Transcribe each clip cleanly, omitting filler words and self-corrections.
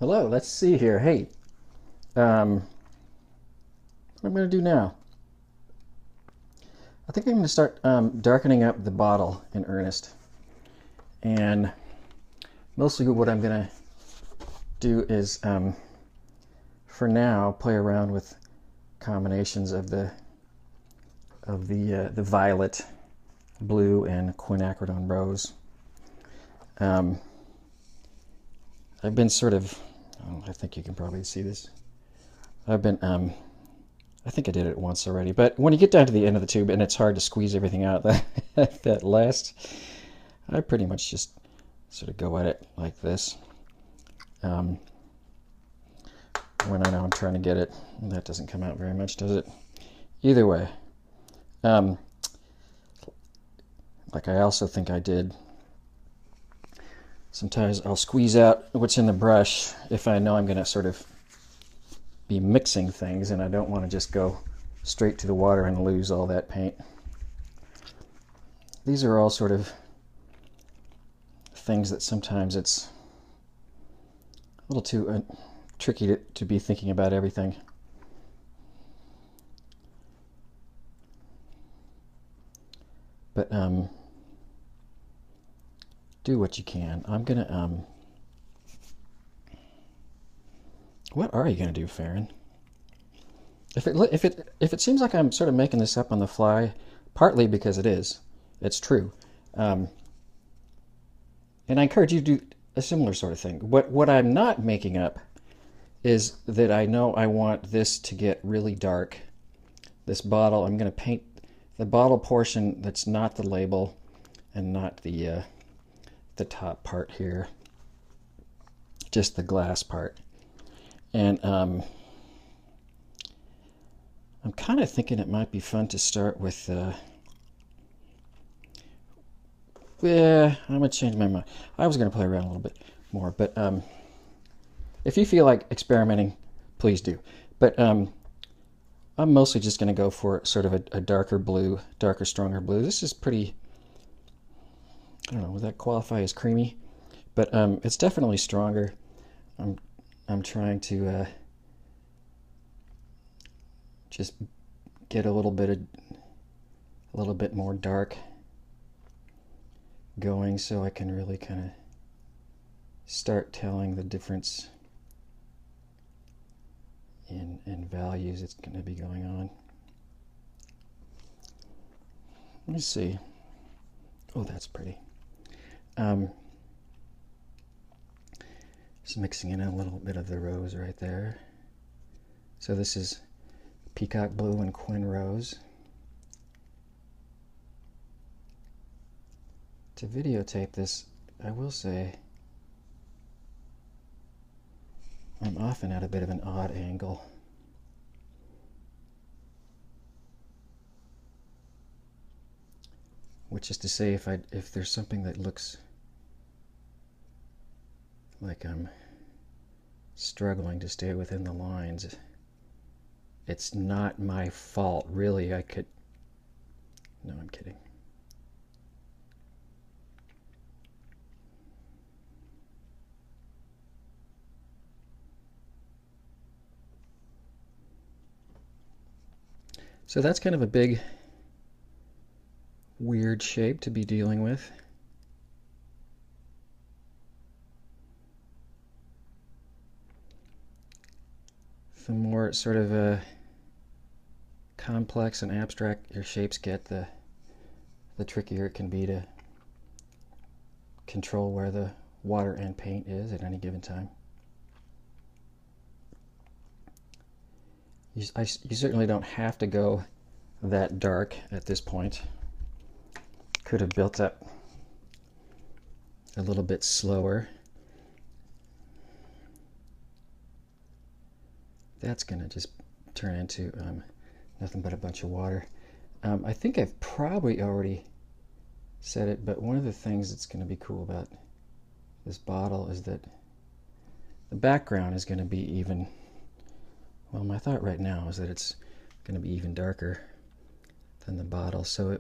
Hello, let's see here. Hey, what I'm going to do now? I think I'm going to start darkening up the bottle in earnest. And mostly what I'm going to do is, for now, play around with combinations of the violet, blue, and quinacridone rose. I've been sort of, I think you can probably see this. I've been, I think I did it once already, but when you get down to the end of the tube and it's hard to squeeze everything out that last, I pretty much just sort of go at it like this. When I know I'm trying to get it, that doesn't come out very much, does it? Either way, like I also think I did, sometimes I'll squeeze out what's in the brush if I know I'm going to sort of be mixing things and I don't want to just go straight to the water and lose all that paint. These are all sort of things that sometimes it's a little too tricky to be thinking about everything. But do what you can. I'm gonna what are you gonna do, Farron? If it seems like I'm sort of making this up on the fly, partly because it's true, and I encourage you to do a similar sort of thing. What I'm not making up is that I know I want this to get really dark. This bottle, I'm going to paint the bottle portion that's not the label and not the top part here, just the glass part. And I'm kind of thinking it might be fun to start with. Yeah, I'm gonna change my mind. I was gonna play around a little bit more, but if you feel like experimenting, please do. But I'm mostly just gonna go for sort of a darker blue, darker, stronger blue. This is pretty. I don't know, would that qualify as creamy? But it's definitely stronger. I'm trying to just get a little bit more dark going, so I can really kind of start telling the difference in values that's going to be going on. Let me see. Oh, that's pretty. Just mixing in a little bit of the rose right there. So this is peacock blue and quin rose. To videotape this, I will say I'm often at a bit of an odd angle. Which is to say, if there's something that looks like I'm struggling to stay within the lines, it's not my fault, really. No, I'm kidding. So that's kind of a big, weird shape to be dealing with. The more sort of complex and abstract your shapes get, the trickier it can be to control where the water and paint is at any given time. You certainly don't have to go that dark at this point. Could have built up a little bit slower. That's going to just turn into nothing but a bunch of water. I think I've probably already said it, but one of the things that's going to be cool about this bottle is that the background is going to be even. Well, my thought right now is that it's going to be even darker than the bottle, so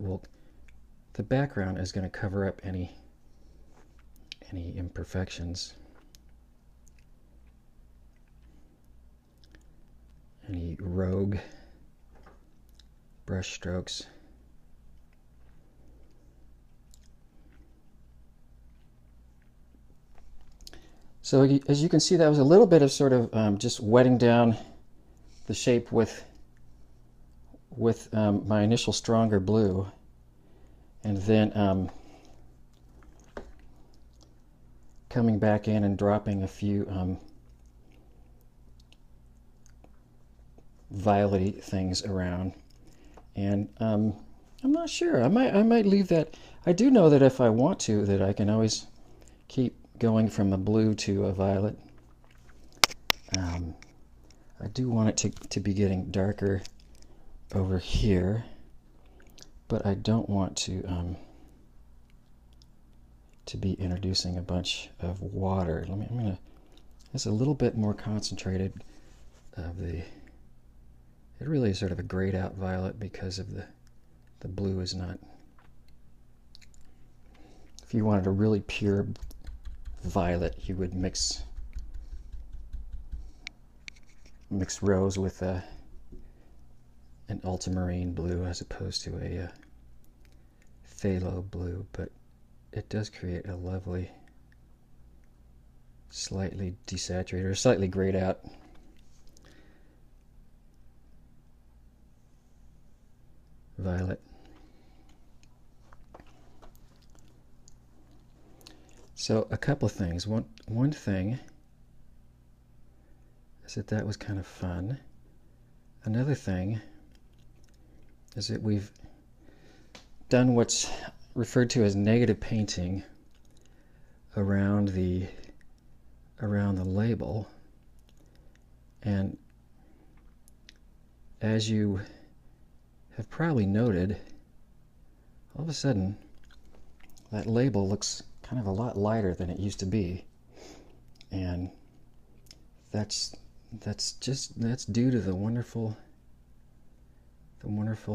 the background is going to cover up any imperfections. any rogue brush strokes. So as you can see, that was a little bit of sort of just wetting down the shape with my initial stronger blue, and then coming back in and dropping a few violet-y things around. And I'm not sure. I might leave that. I do know that if I want to, that I can always keep going from a blue to a violet. I do want it to be getting darker over here, but I don't want to be introducing a bunch of water. I'm gonna. It's a little bit more concentrated of the. It really is sort of a grayed out violet because of the blue is not. If you wanted a really pure violet, you would mix rose with an ultramarine blue as opposed to a phthalo blue, but it does create a lovely, slightly desaturated or slightly grayed out violet. So a couple of things. One thing is that was kind of fun. Another thing is that we've done what's referred to as negative painting around the label, and as you have probably noted, all of a sudden that label looks kind of a lot lighter than it used to be, and that's due to the wonderful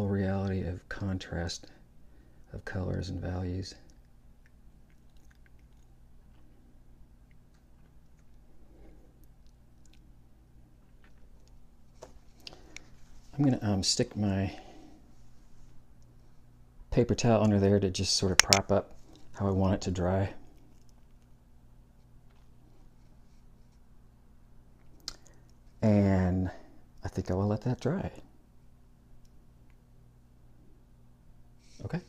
reality of contrast of colors and values. I'm going to stick my paper towel under there to just sort of prop up how I want it to dry. And I think I will let that dry. Okay.